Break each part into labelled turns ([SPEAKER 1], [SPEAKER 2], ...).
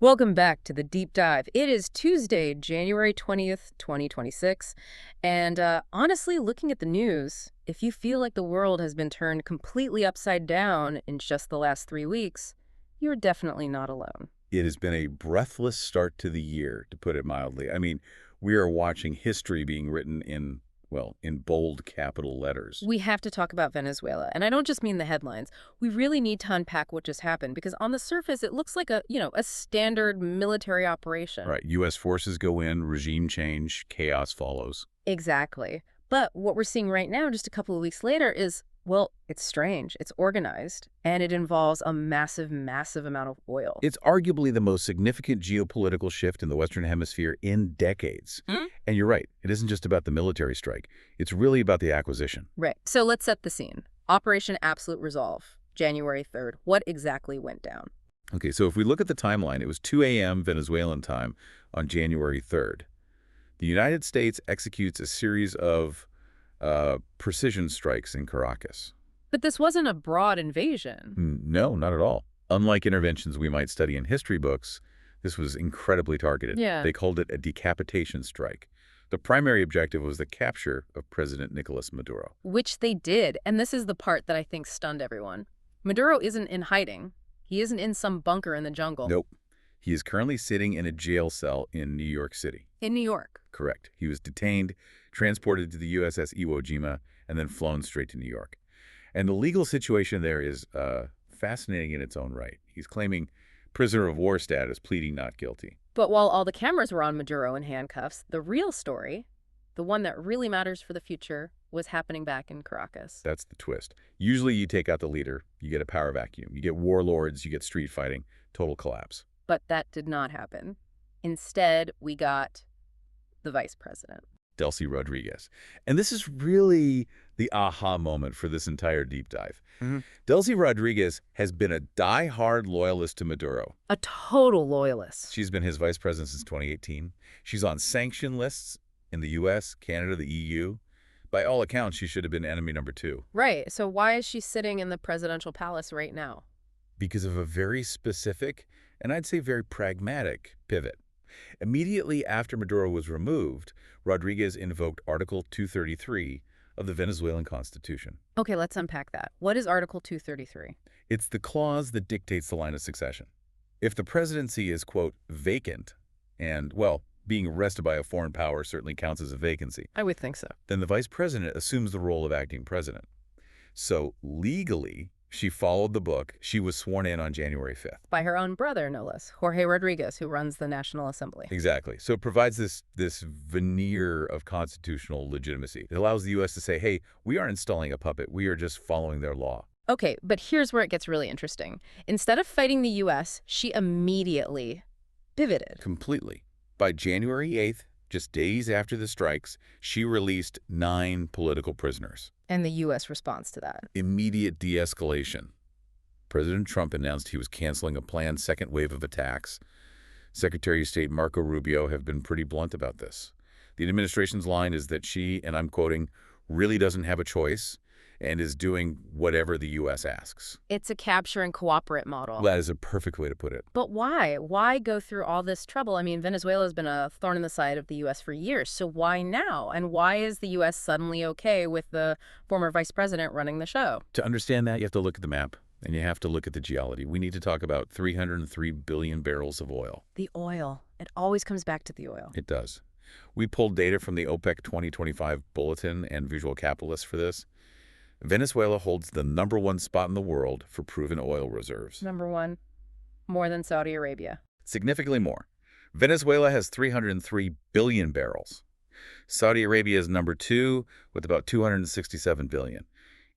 [SPEAKER 1] Welcome back to the deep dive. It is Tuesday, January 20th, 2026. And honestly, looking at the news, if you feel like the world has been turned completely upside down in just the last 3 weeks, you're definitely not alone.
[SPEAKER 2] It has been a breathless start to the year, to put it mildly. I mean, we are watching history being written in, well, in bold capital letters.
[SPEAKER 1] We have to talk about Venezuela, and I don't just mean the headlines. We really need to unpack what just happened, because on the surface, it looks like a standard military operation.
[SPEAKER 2] Right. U.S. forces go in, regime change, chaos follows.
[SPEAKER 1] Exactly. But what we're seeing right now, just a couple of weeks later, is, well, it's strange. It's organized, and it involves a massive, massive amount of oil.
[SPEAKER 2] It's arguably the most significant geopolitical shift in the Western Hemisphere in decades. And you're right, it isn't just about the military strike. It's really about the acquisition.
[SPEAKER 1] Right. So let's set the scene. Operation Absolute Resolve, January 3rd. What exactly went down?
[SPEAKER 2] Okay, so if we look at the timeline, it was 2 a.m. Venezuelan time on January 3rd. The United States executes a series of precision strikes in Caracas.
[SPEAKER 1] But this wasn't a broad invasion.
[SPEAKER 2] No, not at all. Unlike interventions we might study in history books, this was incredibly targeted.
[SPEAKER 1] Yeah.
[SPEAKER 2] They called it a decapitation strike. The primary objective was the capture of President Nicolás Maduro.
[SPEAKER 1] Which they did, and this is the part that I think stunned everyone. Maduro isn't in hiding. He isn't in some bunker in the jungle.
[SPEAKER 2] Nope. He is currently sitting in a jail cell in New York City.
[SPEAKER 1] In New York.
[SPEAKER 2] Correct. He was detained, transported to the USS Iwo Jima, and then flown straight to New York. And the legal situation there is fascinating in its own right. He's claiming prisoner of war status, pleading not guilty.
[SPEAKER 1] But while all the cameras were on Maduro in handcuffs, the real story, the one that really matters for the future, was happening back in Caracas.
[SPEAKER 2] That's the twist. Usually you take out the leader, you get a power vacuum. You get warlords, you get street fighting, total collapse.
[SPEAKER 1] But that did not happen. Instead, we got the vice president.
[SPEAKER 2] Delcy Rodriguez. And this is really the aha moment for this entire deep dive. Delcy Rodriguez has been a die-hard loyalist to Maduro.
[SPEAKER 1] A total loyalist.
[SPEAKER 2] She's been his vice president since 2018. She's on sanction lists in the U.S., Canada, the EU. By all accounts, she should have been enemy number 2.
[SPEAKER 1] Right. So why is she sitting in the presidential palace right now?
[SPEAKER 2] Because of a very specific, and I'd say very pragmatic, pivot. Immediately after Maduro was removed, Rodriguez invoked Article 233 of the Venezuelan Constitution.
[SPEAKER 1] Okay, let's unpack that. What is Article 233?
[SPEAKER 2] It's the clause that dictates the line of succession. If the presidency is, quote, vacant, and, well, being arrested by a foreign power certainly counts as a vacancy,
[SPEAKER 1] I would think so.
[SPEAKER 2] then the vice president assumes the role of acting president. So legally, she followed the book. She was sworn in on January 5th.
[SPEAKER 1] By her own brother, no less, Jorge Rodriguez, who runs the National Assembly.
[SPEAKER 2] Exactly. So it provides this veneer of constitutional legitimacy. It allows the U.S. to say, hey, we aren't installing a puppet. We are just following their law.
[SPEAKER 1] Okay, but here's where it gets really interesting. Instead of fighting the U.S., she immediately pivoted.
[SPEAKER 2] Completely. By January 8th, just days after the strikes, she released 9 political prisoners.
[SPEAKER 1] And the U.S. response to that.
[SPEAKER 2] Immediate de-escalation. President Trump announced he was canceling a planned second wave of attacks. Secretary of State Marco Rubio have been pretty blunt about this. The administration's line is that she, and I'm quoting, really doesn't have a choice and is doing whatever the U.S. asks.
[SPEAKER 1] It's a capture and cooperate model.
[SPEAKER 2] That is a perfect way to put it.
[SPEAKER 1] But why? Why go through all this trouble? I mean, Venezuela has been a thorn in the side of the U.S. for years. So why now? And why is the U.S. suddenly okay with the former vice president running the show?
[SPEAKER 2] To understand that, you have to look at the map, and you have to look at the geology. We need to talk about 303 billion barrels of oil.
[SPEAKER 1] The oil. It always comes back to the oil.
[SPEAKER 2] It does. We pulled data from the OPEC 2025 Bulletin and Visual Capitalist for this. Venezuela holds the #1 spot in the world for proven oil reserves.
[SPEAKER 1] Number one, more than Saudi Arabia.
[SPEAKER 2] Significantly more. Venezuela has 303 billion barrels. Saudi Arabia is number 2 with about 267 billion.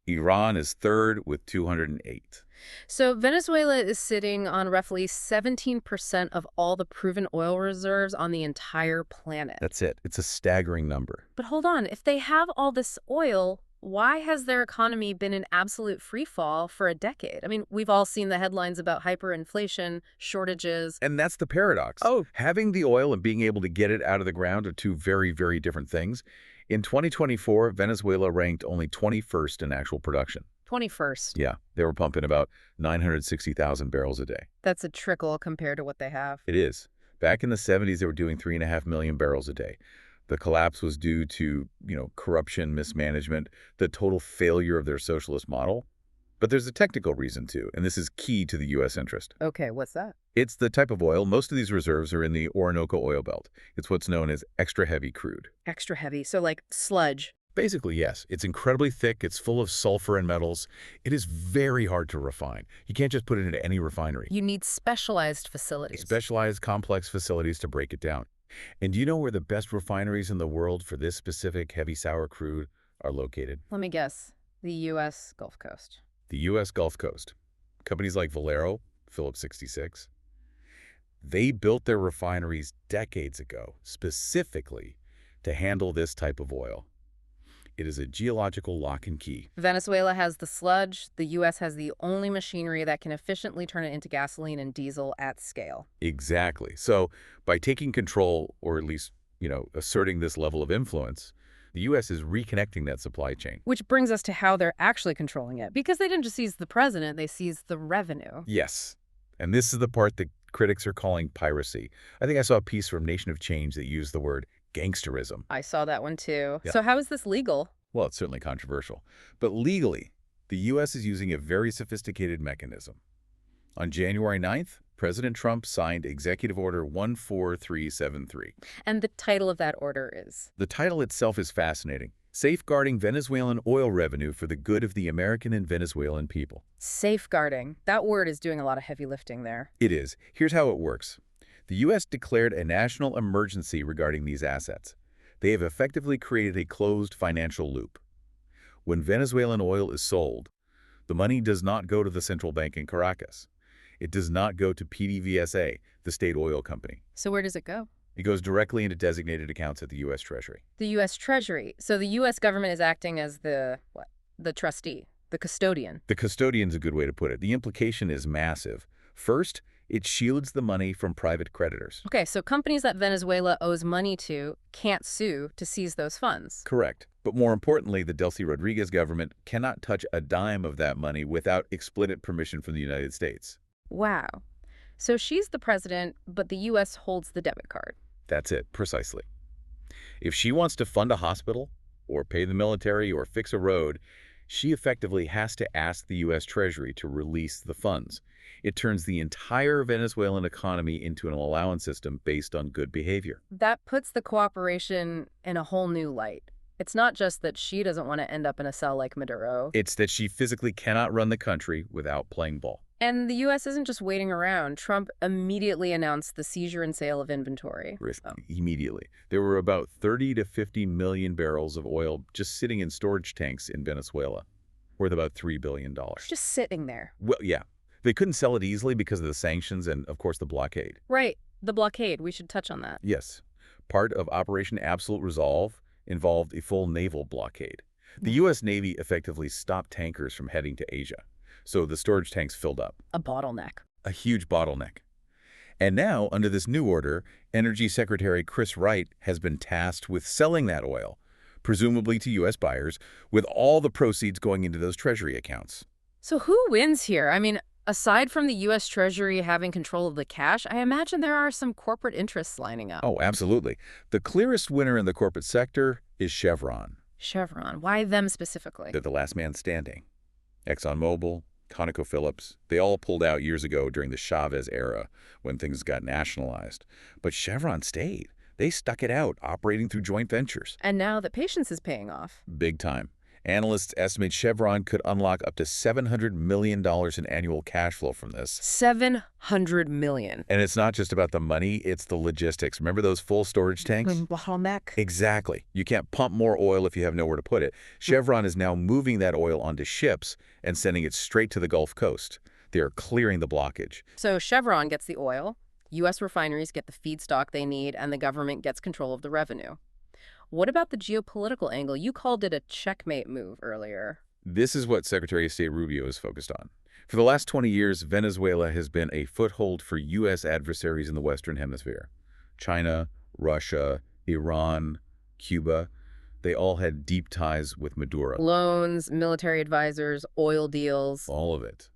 [SPEAKER 2] Iran is third with 208.
[SPEAKER 1] So Venezuela is sitting on roughly 17% of all the proven oil reserves on the entire planet.
[SPEAKER 2] That's it. It's a staggering number.
[SPEAKER 1] But hold on, if they have all this oil, why has their economy been in absolute free fall for a decade? I mean, we've all seen the headlines about hyperinflation, shortages.
[SPEAKER 2] And that's the paradox. Having the oil and being able to get it out of the ground are two very, very different things. In 2024, Venezuela ranked only 21st in actual production.
[SPEAKER 1] 21st.
[SPEAKER 2] Yeah, they were pumping about 960,000 barrels a day.
[SPEAKER 1] That's a trickle compared to what they have.
[SPEAKER 2] It is. Back in the 70s, they were doing 3.5 million barrels a day. The collapse was due to, corruption, mismanagement, the total failure of their socialist model. But there's a technical reason too, and this is key to the U.S. interest.
[SPEAKER 1] Okay, what's that?
[SPEAKER 2] It's the type of oil. Most of these reserves are in the Orinoco oil belt. It's what's known as extra heavy crude.
[SPEAKER 1] Extra heavy, so like sludge.
[SPEAKER 2] Basically, yes. It's incredibly thick. It's full of sulfur and metals. It is very hard to refine. You can't just put it into any refinery.
[SPEAKER 1] You need specialized facilities.
[SPEAKER 2] Specialized, complex facilities to break it down. And do you know where the best refineries in the world for this specific heavy sour crude are located?
[SPEAKER 1] Let me guess. The U.S. Gulf Coast.
[SPEAKER 2] The U.S. Gulf Coast. Companies like Valero, Phillips 66, they built their refineries decades ago specifically to handle this type of oil. It is a geological lock and key.
[SPEAKER 1] Venezuela has the sludge. The U.S. has the only machinery that can efficiently turn it into gasoline and diesel at scale.
[SPEAKER 2] Exactly. So by taking control, or at least, asserting this level of influence, the U.S. is reconnecting that supply chain.
[SPEAKER 1] Which brings us to how they're actually controlling it. Because they didn't just seize the president, they seized the revenue.
[SPEAKER 2] Yes. And this is the part that critics are calling piracy. I think I saw a piece from Nation of Change that used the word gangsterism.
[SPEAKER 1] I saw that one too.
[SPEAKER 2] Yeah.
[SPEAKER 1] So how is this legal?
[SPEAKER 2] Well, it's certainly controversial. But legally, the U.S. is using a very sophisticated mechanism. On January 9th, President Trump signed Executive Order 14373.
[SPEAKER 1] And the title of that order is?
[SPEAKER 2] The title itself is fascinating. Safeguarding Venezuelan oil revenue for the good of the American and Venezuelan people.
[SPEAKER 1] Safeguarding. That word is doing a lot of heavy lifting there.
[SPEAKER 2] It is. Here's how it works. The U.S. declared a national emergency regarding these assets. They have effectively created a closed financial loop. When Venezuelan oil is sold, the money does not go to the central bank in Caracas. It does not go to PDVSA, the state oil company.
[SPEAKER 1] So where does it go?
[SPEAKER 2] It goes directly into designated accounts at the U.S. Treasury.
[SPEAKER 1] The U.S. Treasury. So the U.S. government is acting as the trustee, the custodian.
[SPEAKER 2] The custodian's a good way to put it. The implication is massive. First, it shields the money from private creditors.
[SPEAKER 1] Okay, so companies that Venezuela owes money to can't sue to seize those funds.
[SPEAKER 2] Correct. But more importantly, the Delcy Rodriguez government cannot touch a dime of that money without explicit permission from the United States.
[SPEAKER 1] Wow. So she's the president, but the U.S. holds the debit card.
[SPEAKER 2] That's it, precisely. If she wants to fund a hospital, or pay the military, or fix a road, she effectively has to ask the U.S. Treasury to release the funds. It turns the entire Venezuelan economy into an allowance system based on good behavior.
[SPEAKER 1] That puts the cooperation in a whole new light. It's not just that she doesn't want to end up in a cell like Maduro.
[SPEAKER 2] It's that she physically cannot run the country without playing ball.
[SPEAKER 1] And the U.S. isn't just waiting around. Trump immediately announced the seizure and sale of inventory.
[SPEAKER 2] Immediately. There were about 30 to 50 million barrels of oil just sitting in storage tanks in Venezuela, worth about $3 billion.
[SPEAKER 1] Just sitting there.
[SPEAKER 2] Well, yeah. They couldn't sell it easily because of the sanctions and, of course, the blockade.
[SPEAKER 1] Right. The blockade. We should touch on that.
[SPEAKER 2] Yes. Part of Operation Absolute Resolve involved a full naval blockade. The U.S. Navy effectively stopped tankers from heading to Asia. So the storage tanks filled up.
[SPEAKER 1] A bottleneck.
[SPEAKER 2] A huge bottleneck. And now, under this new order, Energy Secretary Chris Wright has been tasked with selling that oil, presumably to U.S. buyers, with all the proceeds going into those Treasury accounts.
[SPEAKER 1] So who wins here? I mean, aside from the U.S. Treasury having control of the cash, I imagine there are some corporate interests lining up.
[SPEAKER 2] Oh, absolutely. The clearest winner in the corporate sector is Chevron.
[SPEAKER 1] Chevron. Why them specifically?
[SPEAKER 2] They're the last man standing. ExxonMobil, ConocoPhillips, they all pulled out years ago during the Chavez era when things got nationalized. But Chevron stayed. They stuck it out, operating through joint ventures.
[SPEAKER 1] And now the patience is paying off.
[SPEAKER 2] Big time. Analysts estimate Chevron could unlock up to $700 million in annual cash flow from this.
[SPEAKER 1] $700 million.
[SPEAKER 2] And it's not just about the money, it's the logistics. Remember those full storage tanks?
[SPEAKER 1] Bottleneck.
[SPEAKER 2] Exactly. You can't pump more oil if you have nowhere to put it. Chevron is now moving that oil onto ships and sending it straight to the Gulf Coast. They are clearing the blockage.
[SPEAKER 1] So Chevron gets the oil, U.S. refineries get the feedstock they need, and the government gets control of the revenue. What about the geopolitical angle? You called it a checkmate move earlier.
[SPEAKER 2] This is what Secretary of State Rubio is focused on. For the last 20 years, Venezuela has been a foothold for U.S. adversaries in the Western Hemisphere. China, Russia, Iran, Cuba. They all had deep ties with Maduro.
[SPEAKER 1] Loans, military advisors, oil deals.
[SPEAKER 2] All of it.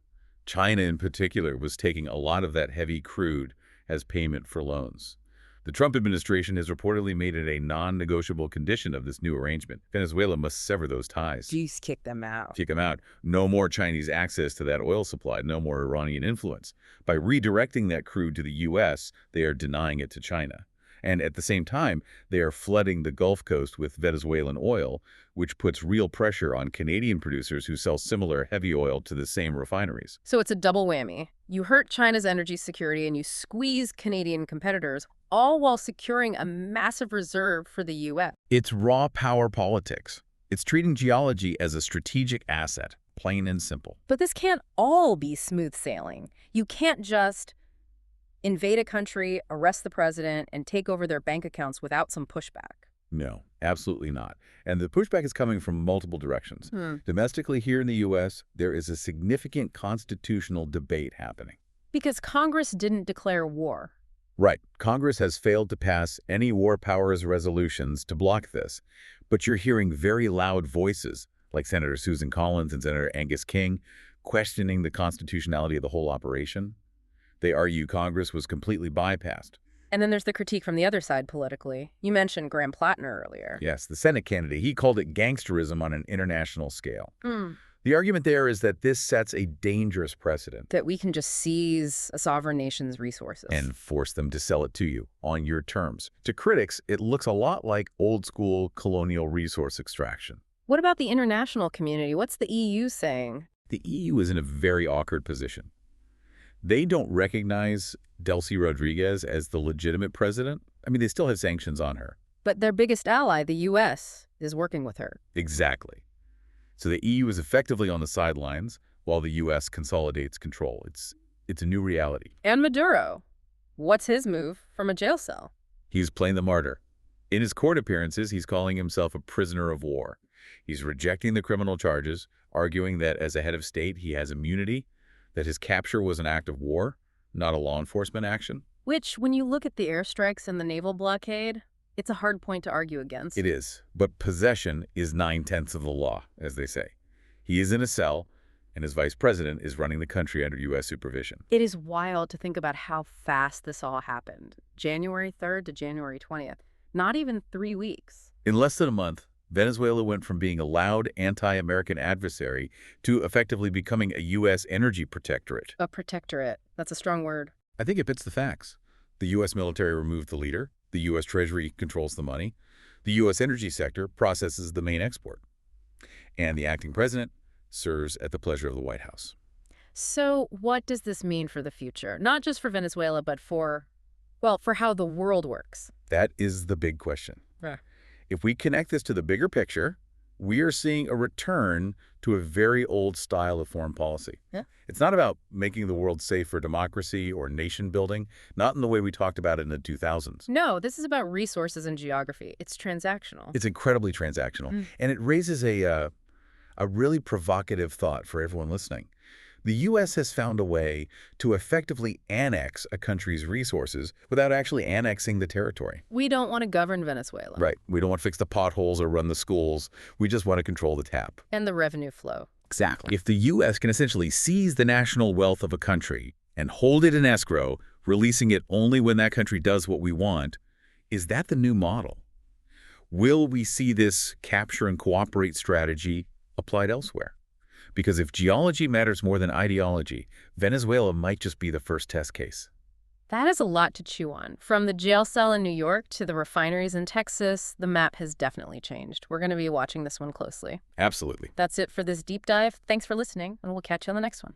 [SPEAKER 2] China, in particular, was taking a lot of that heavy crude as payment for loans. The Trump administration has reportedly made it a non-negotiable condition of this new arrangement. Venezuela must sever those ties.
[SPEAKER 1] Jeez, kick them out.
[SPEAKER 2] Kick them out. No more Chinese access to that oil supply. No more Iranian influence. By redirecting that crude to the U.S., they are denying it to China. And at the same time, they are flooding the Gulf Coast with Venezuelan oil, which puts real pressure on Canadian producers who sell similar heavy oil to the same refineries.
[SPEAKER 1] So it's a double whammy. You hurt China's energy security and you squeeze Canadian competitors, all while securing a massive reserve for the U.S.
[SPEAKER 2] It's raw power politics. It's treating geology as a strategic asset, plain and simple.
[SPEAKER 1] But this can't all be smooth sailing. You can't just invade a country, arrest the president, and take over their bank accounts without some pushback.
[SPEAKER 2] No, absolutely not. And the pushback is coming from multiple directions. Domestically here in the U.S., there is a significant constitutional debate happening.
[SPEAKER 1] Because Congress didn't declare war.
[SPEAKER 2] Right. Congress has failed to pass any war powers resolutions to block this. But you're hearing very loud voices, like Senator Susan Collins and Senator Angus King, questioning the constitutionality of the whole operation. They argue Congress was completely bypassed.
[SPEAKER 1] And then there's the critique from the other side politically. You mentioned Graham Plattner earlier.
[SPEAKER 2] Yes, the Senate candidate. He called it gangsterism on an international scale. The argument there is that this sets a dangerous precedent.
[SPEAKER 1] That we can just seize a sovereign nation's resources.
[SPEAKER 2] And force them to sell it to you on your terms. To critics, it looks a lot like old-school colonial resource extraction.
[SPEAKER 1] What about the international community? What's the EU saying?
[SPEAKER 2] The EU is in a very awkward position. They don't recognize Delcy Rodriguez as the legitimate president. I mean, they still have sanctions on her.
[SPEAKER 1] But their biggest ally, the U.S., is working with her.
[SPEAKER 2] Exactly. So the EU is effectively on the sidelines while the U.S. consolidates control. It's a new reality.
[SPEAKER 1] And Maduro. What's his move from a jail cell?
[SPEAKER 2] He's playing the martyr. In his court appearances, he's calling himself a prisoner of war. He's rejecting the criminal charges, arguing that as a head of state, he has immunity, that his capture was an act of war, not a law enforcement action.
[SPEAKER 1] Which, when you look at the airstrikes and the naval blockade, it's a hard point to argue against.
[SPEAKER 2] It is. But possession is 9/10 of the law, as they say. He is in a cell, and his vice president is running the country under U.S. supervision.
[SPEAKER 1] It is wild to think about how fast this all happened. January 3rd to January 20th. Not even 3 weeks.
[SPEAKER 2] In less than a month, Venezuela went from being a loud anti-American adversary to effectively becoming a U.S. energy protectorate.
[SPEAKER 1] A protectorate. That's a strong word.
[SPEAKER 2] I think it fits the facts. The U.S. military removed the leader. The U.S. Treasury controls the money. The U.S. energy sector processes the main export. And the acting president serves at the pleasure of the White House.
[SPEAKER 1] So what does this mean for the future? Not just for Venezuela, but for how the world works.
[SPEAKER 2] That is the big question.
[SPEAKER 1] Yeah.
[SPEAKER 2] If we connect this to the bigger picture, we are seeing a return to a very old style of foreign policy.
[SPEAKER 1] Yeah.
[SPEAKER 2] It's not about making the world safe for democracy or nation building, not in the way we talked about it in the 2000s.
[SPEAKER 1] No, this is about resources and geography. It's transactional.
[SPEAKER 2] It's incredibly transactional. And it raises a really provocative thought for everyone listening. The U.S. has found a way to effectively annex a country's resources without actually annexing the territory.
[SPEAKER 1] We don't want to govern Venezuela.
[SPEAKER 2] Right. We don't want to fix the potholes or run the schools. We just want to control the tap.
[SPEAKER 1] And the revenue flow.
[SPEAKER 2] Exactly. If the U.S. can essentially seize the national wealth of a country and hold it in escrow, releasing it only when that country does what we want, is that the new model? Will we see this capture and cooperate strategy applied elsewhere? Because if geology matters more than ideology, Venezuela might just be the first test case.
[SPEAKER 1] That is a lot to chew on. From the jail cell in New York to the refineries in Texas, the map has definitely changed. We're going to be watching this one closely.
[SPEAKER 2] Absolutely.
[SPEAKER 1] That's it for this deep dive. Thanks for listening, and we'll catch you on the next one.